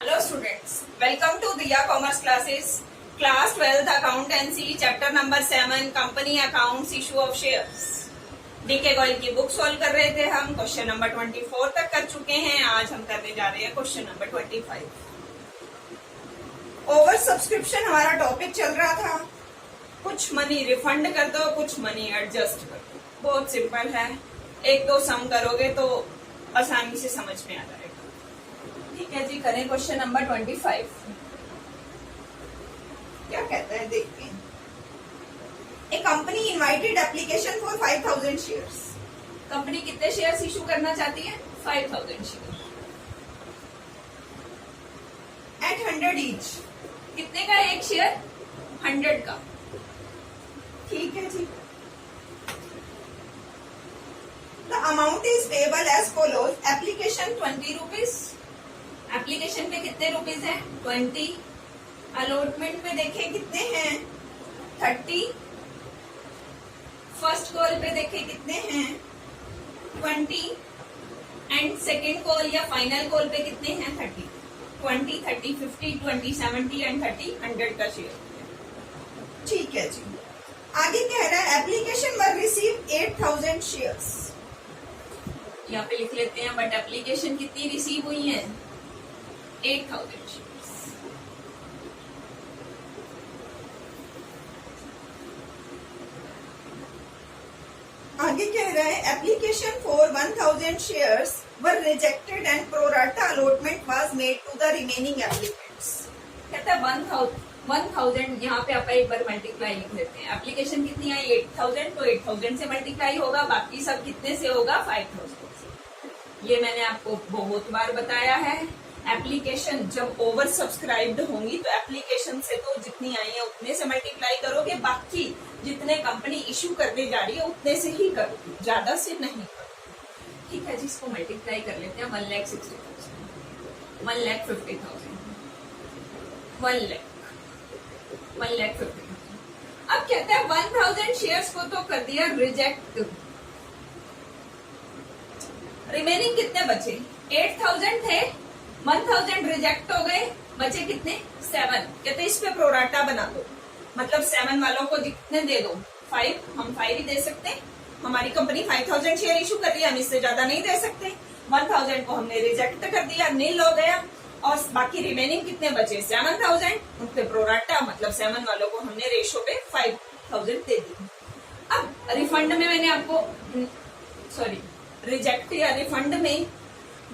Hello students, welcome to Diya Commerce Classes, Class 12th Accountancy, Chapter number 7, Company Accounts, Issue of Shares. DK Goyal की book solve कर रहे थे हम, question number 24 तक कर चुके हैं। आज हम करने जा रहे हैं क्वेश्चन नंबर 25। ओवर सब्सक्रिप्शन हमारा टॉपिक चल रहा था। कुछ मनी रिफंड कर दो, कुछ मनी एडजस्ट कर दो। बहुत सिंपल है, एक दो सम करोगे तो आसानी से समझ में आ जाएगा। ठीक है जी, करें क्वेश्चन नंबर 25। क्या कहता है देखते हैं। A company invited application for 5000 shares. Company कितने शेयर्स इशू करना चाहती है? 5000 शेयर एट 100 ईच। कितने का एक शेयर? 100 का। ठीक है जी। The amount is payable as follows. Application 20 rupees. Application पे कितने रुपीज है? 20। अलॉटमेंट में देखें कितने हैं? 30। फर्स्ट कॉल पे देखें कितने हैं? 20। एंड सेकेंड कॉल या फाइनल कॉल पे कितने हैं? 30। 20, 30, 50, 20, 70 एंड 30 100 का शेयर। ठीक है जी। आगे कह रहा है एप्लीकेशन वर रिसीव 8000 शेयर्स। यहाँ पे लिख लेते हैं, बट एप्लीकेशन कितनी रिसीव हुई है? 8000 शेयर्स। आगे कह रहा है application for 1000 shares were rejected and pro rata allotment was made to the remaining applicants. कहता है 1000 यहाँ पे आप एक बार मल्टीप्लाई लिख लेते हैं। एप्लीकेशन कितनी आई? 8000, तो 8000 से मल्टीप्लाई होगा, बाकी सब कितने से होगा? 5000 से। ये मैंने आपको बहुत बार बताया है। एप्लीकेशन जब ओवर सब्सक्राइब्ड होंगी तो एप्लीकेशन से तो जितनी आई है उतने से मल्टीप्लाई करोगे, बाकी जितने कंपनी इश्यू करने जा रही है उतने से ही करोगे, ज्यादा से नहीं करोगे। ठीक है जी, इसको मल्टीप्लाई कर लेते हैं। 1,60,000, 1,50,000, 1,50,000। अब कहते हैं 1000 शेयर्स को तो कर दिया रिजेक्ट। रिमेनिंग कितने बचे? 8000 थे, 1000 रिजेक्ट हो गए, बचे कितने? 7। कहते इस पे प्रोराटा बना दो, मतलब 7 वालों को जितने दे दो 5, हम 5 ही दे सकते हैं। हमारी कंपनी 5000 शेयर इशू कर रही है, हम इससे ज्यादा नहीं दे सकते। 1000 को हमने रिजेक्ट कर दिया, नील हो गया, और बाकी रिमेनिंग कितने बचे? 7000। उन पे प्रोराटा मतलब 7 वालों को हमने रेशो पे 5000 दे दी। अब रिफंड में मैंने आपको रिजेक्ट या रिफंड में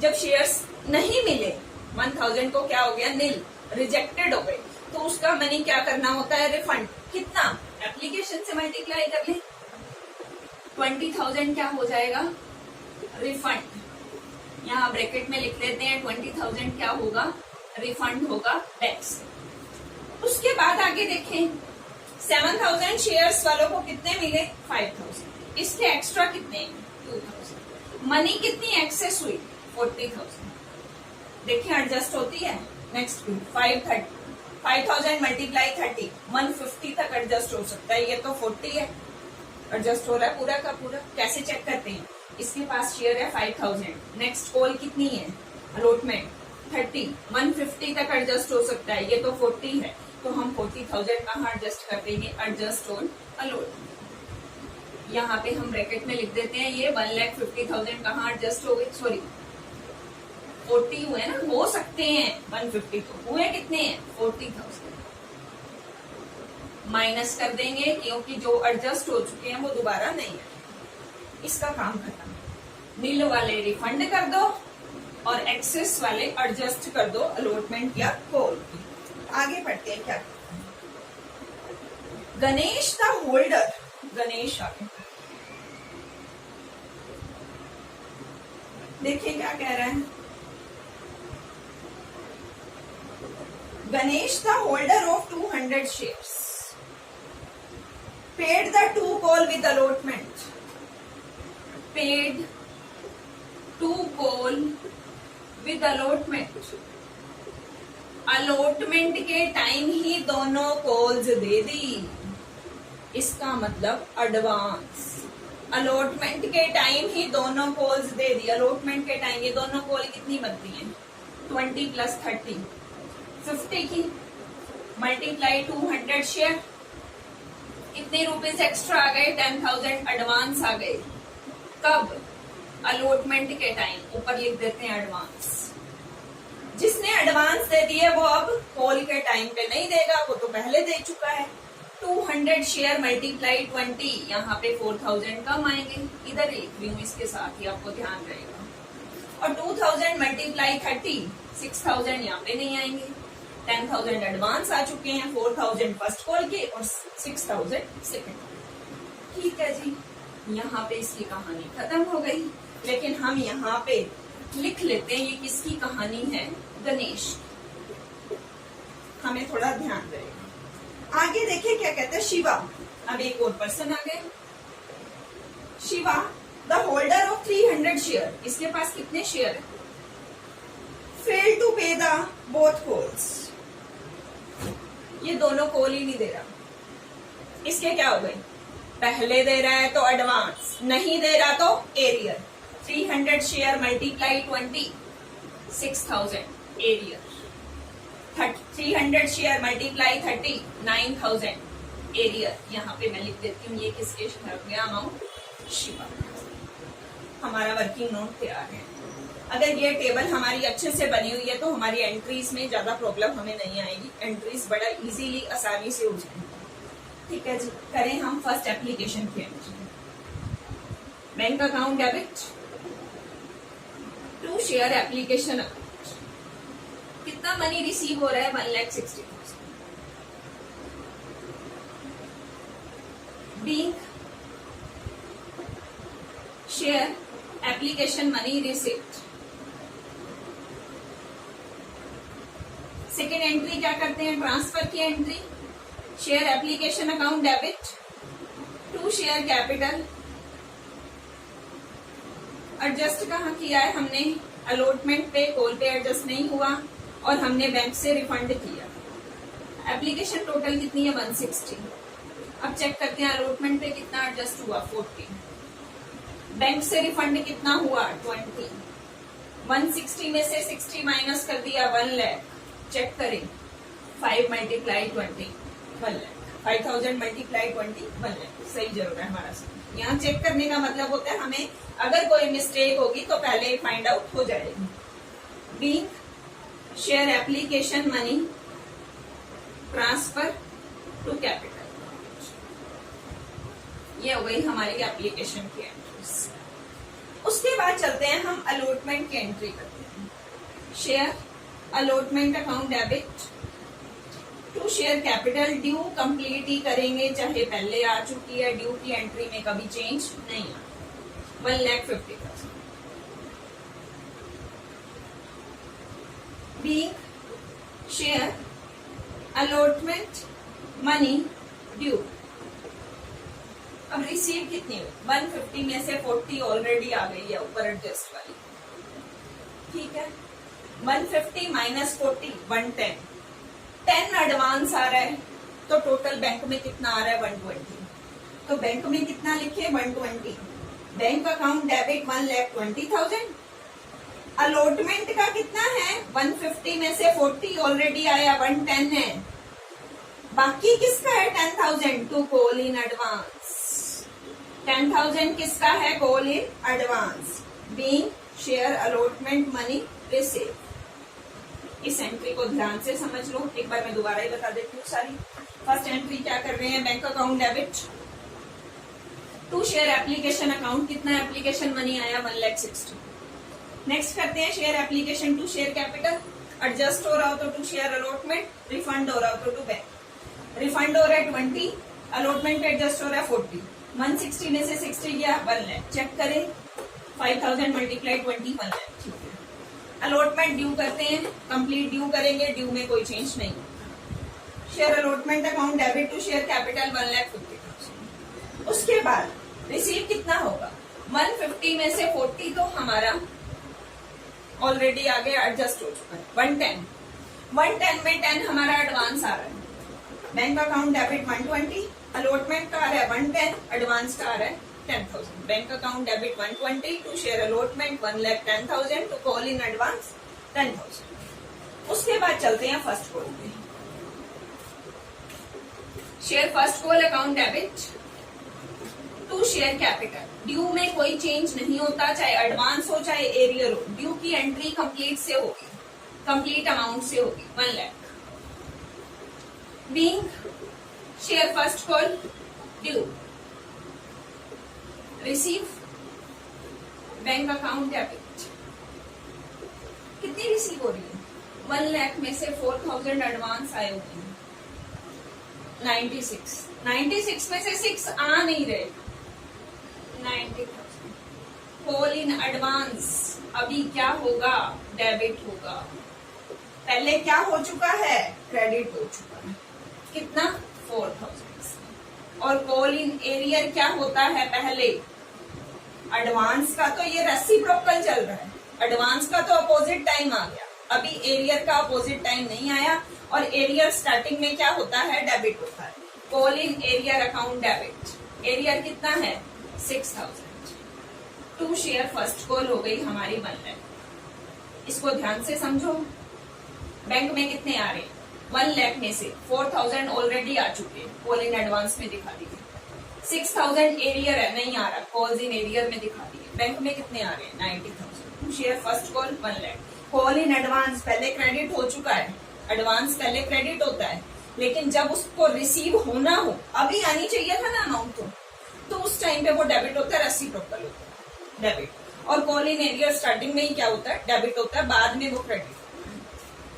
जब शेयर्स नहीं मिले, 1000 को क्या हो गया? नील, रिजेक्टेड हो गए, तो उसका मनी क्या करना होता है? रिफंड। कितना? एप्लीकेशन से मल्टीप्लाई कर ले, 20,000 क्या हो जाएगा? रिफंड। यहाँ ब्रैकेट में लिख लेते हैं 20,000 क्या होगा? रिफंड होगा टैक्स। उसके बाद आगे देखें, 7000 शेयर्स वालों को कितने मिले? 5000। इसके एक्स्ट्रा कितने? 2000। मनी कितनी एक्सेस हुई? 40,000। देखिए एडजस्ट होती है। नेक्स्ट 5000 मल्टीप्लाई 30, 150 तक एडजस्ट हो सकता है। ये तो 40 है, एडजस्ट हो रहा है पूरा का पूरा। कैसे चेक करते हैं? इसके पास शेयर है 5000, नेक्स्ट कॉल कितनी है? अलॉटमेंट 30, 150 तक एडजस्ट हो सकता है। ये तो 40 है, तो हम 40,000 कहाँ एडजस्ट कर देंगे? Adjust on allotment. यहाँ पे हम ब्रैकेट में लिख देते हैं, ये 1,50,000 कहाँ एडजस्ट हो गए? 40 हुए ना, हो सकते हैं 150, तो हुए कितने हैं? 40,000। माइनस कर देंगे, क्योंकि जो एडजस्ट हो चुके हैं वो दोबारा नहीं है। इसका काम खत्म। नील वाले रिफंड कर दो और एक्सेस वाले एडजस्ट कर दो अलॉटमेंट या कॉल। आगे बढ़ते हैं। क्या गणेश द होल्डर, गणेश आगे देखिए क्या कह रहा है। Ganesh, the holder of 200 shares, paid the 2 call with allotment. Paid 2 call with allotment. allotment के टाइम ही दोनों कॉल्स दे दी, इसका मतलब एडवांस। अलॉटमेंट के टाइम ही दोनों कॉल्स दे दी। अलॉटमेंट के टाइम ये दोनों कॉल कितनी बनती हैं? 20 प्लस 30 50 की मल्टीप्लाई 200 शेयर, कितने रुपीज एक्स्ट्रा आ गए? 10,000 एडवांस आ गए। कब? अलॉटमेंट के टाइम। ऊपर लिख देते हैं एडवांस। जिसने एडवांस दे दिए वो अब कॉल के टाइम पे नहीं देगा, वो तो पहले दे चुका है। 200 शेयर मल्टीप्लाई 20, यहाँ पे 4000 कम आएंगे। इधर लिख रही हूँ इसके साथ ही, आपको ध्यान रहेगा। और 2000 मल्टीप्लाई 30, 6000 यहाँ पे नहीं आएंगे। 10,000 एडवांस आ चुके हैं, 4000 फर्स्ट कॉल के और 6000 सेकंड। ठीक है जी, यहाँ पे इसकी कहानी खत्म हो गई। लेकिन हम यहाँ पे लिख लेते हैं ये किसकी कहानी है? गणेश। हमें थोड़ा ध्यान रहेगा। आगे देखिए क्या कहते हैं शिवा। अब एक और पर्सन आ गए, Shiva the holder of 300 share. इसके पास कितने शेयर है? फेल टू पे द बोथ कॉल्स। ये दोनों कॉल ही नहीं दे रहा। इसके क्या हो गए? पहले दे रहा है तो एडवांस, नहीं दे रहा तो arrear. 300 share multiply 20, 6000 arrear. 300 share multiply 30, 9000 arrear. यहाँ पे मैं लिख देती हूँ ये किसके शेयर हो गया? अमाउंट शिवा। हमारा वर्किंग नोट तैयार है। अगर ये टेबल हमारी अच्छे से बनी हुई है तो हमारी एंट्रीज में ज्यादा प्रॉब्लम हमें नहीं आएगी। एंट्रीज बड़ा इजीली आसानी से हो जाएंगी। ठीक है जी, करें हम फर्स्ट एप्लीकेशन की entry. Bank account debit to share application account. कितना मनी रिसीव हो रहा है? 1,60,000। Being share application money receipt. Second entry क्या करते हैं? ट्रांसफर की entry. Share application account debit to share capital. Adjust कहाँ किया है हमने? अलॉटमेंट पे, कॉल पे एडजस्ट नहीं हुआ और हमने बैंक से रिफंड किया। एप्लीकेशन टोटल कितनी है? 160। अब चेक करते हैं अलॉटमेंट पे कितना एडजस्ट हुआ? 40। बैंक से रिफंड कितना हुआ? 20। 160 में से 60 माइनस कर दिया, 1 लाख। चेक करें, 5 मल्टीप्लाई 20, 1 लाख। 5000 मल्टीप्लाई 20, 1 लाख। सही जरूर है हमारा। यहाँ चेक करने का मतलब होता है हमें अगर कोई मिस्टेक होगी तो पहले ही फाइंड आउट हो जाएगी। Being share application money transfer to capital. ये हो गई हमारी एप्लीकेशन की एंट्रीज। उसके बाद चलते हैं हम अलॉटमेंट की एंट्री करते हैं। Share allotment account debit to share capital. Due complete ही करेंगे, चाहे पहले आ चुकी है। ड्यू की एंट्री में कभी चेंज नहीं आ। 1,50,000। Being share allotment money due. अब रिसीव कितनी हुई? 150 में से 40 ऑलरेडी आ गई है ऊपर एडजस्ट वाली। ठीक है, 150 माइनस 40, 110। 10 एडवांस आ रहा है तो टोटल बैंक में कितना आ रहा है? 120। तो बैंक में कितना लिखे? 120। Bank account debit 1,20,000। अलॉटमेंट का कितना है? 150 में से 40 ऑलरेडी आया, 110 है। बाकी किसका है? 10,000 टू कॉल इन एडवांस। 10,000 किसका है? Call in advance. Being share allotment money receive. इस एंट्री को ध्यान से समझ लो। एक बार मैं दोबारा ही बता देती हूँ सारी। फर्स्ट एंट्री क्या कर रहे हैं? Bank account debit to share application account. कितना एप्लीकेशन मनी आया? 1,60,000। नेक्स्ट करते हैं share application to share capital. Adjust हो रहा हो तो टू शेयर अलॉटमेंट, रिफंड हो रहा हो तो टू बैंक। रिफंड हो रहा है 20, अलॉटमेंट पे एडजस्ट हो रहा है 40। 160 में से 60 गया, 1 लाख। चेक करें, 5000 मल्टीप्लाई 20, 1 लाख। ठीक है, अलॉटमेंट ड्यू करते हैं, कंप्लीट ड्यू करेंगे, ड्यू में कोई चेंज नहीं होता। Share allotment account debit to share capital 1,50,000। उसके बाद रिसीव कितना होगा? 150 में से 40 तो हमारा ऑलरेडी आगे एडजस्ट हो चुका है। 110 में 10 हमारा एडवांस आ रहा है। बैंक अकाउंट डेबिट 120, अलॉटमेंट का आ रहा है 110, एडवांस का आ रहा है 10,000। Bank account debit 120 to share allotment 1,10,000 to call in advance 10,000। उसके बाद चलते हैं फर्स्ट कॉल पे। Share first call account debit to share capital. Due में कोई चेंज नहीं होता, चाहे एडवांस हो चाहे एरियर हो। ड्यू की एंट्री कंप्लीट से होगी, कंप्लीट अमाउंट से होगी 1 lakh. Being share first call due receive bank account debit. कितनी रिसीव हो रही है? 1 लाख में से 4000 एडवांस आए हुए हैं, 96 में से 6 आ नहीं रहे, 90,000 कॉल इन एडवांस। अभी क्या होगा? डेबिट होगा। पहले क्या हो चुका है? क्रेडिट हो चुका है। कितना? 4000। और कॉल इन एरियर क्या होता है? पहले एडवांस का तो ये रेसिप्रोकल चल रहा है, एडवांस का तो अपोजिट टाइम आ गया, अभी एरियर का अपोजिट टाइम नहीं आया। और एरियर स्टार्टिंग में क्या होता है? डेबिट होता है। Call in arrear account debit. Arrear कितना है? 6000। टू शेयर फर्स्ट कॉल हो गई हमारी 1 लाख। इसको ध्यान से समझो। बैंक में कितने आ रहे? 1 लाख में से 4000 ऑलरेडी आ चुके, कॉल इन एडवांस में दिखा दिए। 6000 एरियर है, नहीं आ रहा, कॉल्स इन एरियर में दिखा दिए। बैंक में कितने आ रहे हैं? 90,000। To share first call 1 lakh. Call in advance पहले क्रेडिट हो चुका है, एडवांस पहले क्रेडिट होता है, लेकिन जब उसको रिसीव होना हो, अभी आनी चाहिए था ना अमाउंट तो उस टाइम पे वो डेबिट होता है, रेसिप्रोकल होता है डेबिट। और कॉल इन एरियर स्टार्टिंग में ही क्या होता है? डेबिट होता है, बाद में वो क्रेडिट होता है।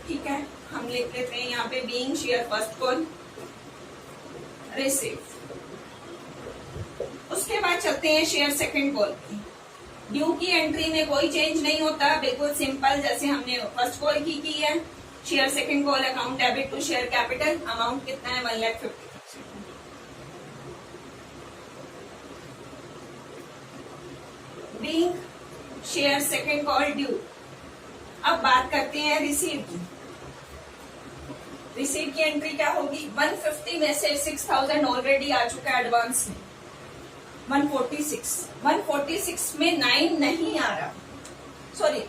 ठीक है, हम लिख लेते हैं यहाँ पे being share first call receive. उसके बाद चलते हैं शेयर सेकंड कॉल पे। ड्यू की एंट्री में कोई चेंज नहीं होता, बिल्कुल सिंपल जैसे हमने फर्स्ट कॉल की है। Share second call account debit to share capital. Amount कितना है? 1,50,000। Being share second call due. अब बात करते हैं रिसीव की। रिसीव की एंट्री क्या होगी? 150 में से 6000 ऑलरेडी आ चुका है एडवांस में, 146 में 9 नहीं आ रहा, सॉरी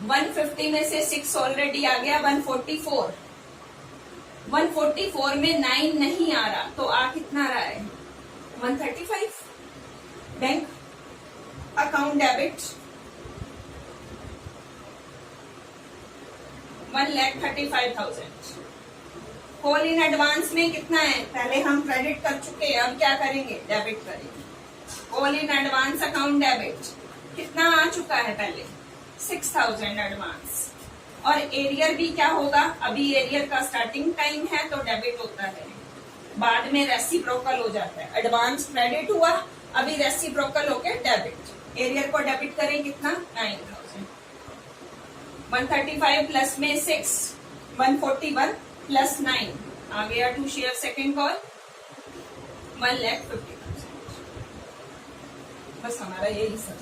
150 में से 6 ऑलरेडी आ गया, 144 में 9 नहीं आ रहा, तो आ कितना रहा है? 135। Bank account debit 1,35,000। Call in advance में कितना है? पहले हम क्रेडिट कर चुके हैं, अब क्या करेंगे? डेबिट करेंगे। Call in advance account debit कितना आ चुका है? पहले 6000 एडवांस। और एरियर भी क्या होगा? अभी एरियर का स्टार्टिंग टाइम है तो डेबिट होता है, बाद में रेसिप्रोकल हो जाता है। एडवांस क्रेडिट हुआ, अभी रेसिप्रोकल होके डेबिट। एरियर को डेबिट करें कितना? 9000। 135 प्लस में 6, 141 प्लस 9 आ गया टू शेयर सेकेंड कॉल 1,50,000। बस हमारा यही सब,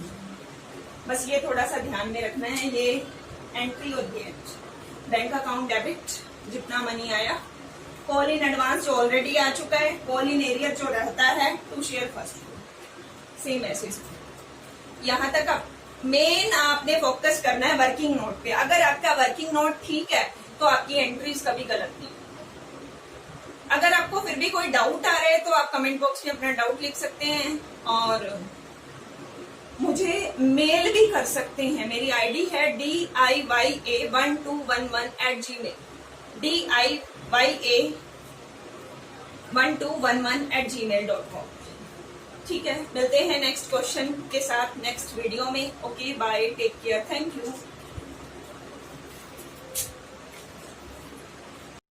बस ये थोड़ा सा ध्यान में रखना है। ये एंट्री और ये बैंक अकाउंट डेबिट जितना मनी आया, कॉल इन एडवांस जो ऑलरेडी आ चुका है, कॉल इन एरियर जो रहता है टू शेयर फर्स्ट, सेम ऐसे। यहाँ तक आप मेन आपने फोकस करना है वर्किंग नोट पे। अगर आपका वर्किंग नोट ठीक है तो आपकी एंट्रीज कभी गलत नहीं। अगर आपको फिर भी कोई डाउट आ रहा है तो आप कमेंट बॉक्स में अपना डाउट लिख सकते हैं और मुझे मेल भी कर सकते हैं। मेरी आईडी है DIYA1211@gmail, DIYA1211@gmail.com। ठीक है, मिलते हैं नेक्स्ट क्वेश्चन के साथ नेक्स्ट वीडियो में। Okay, bye, take care, thank you.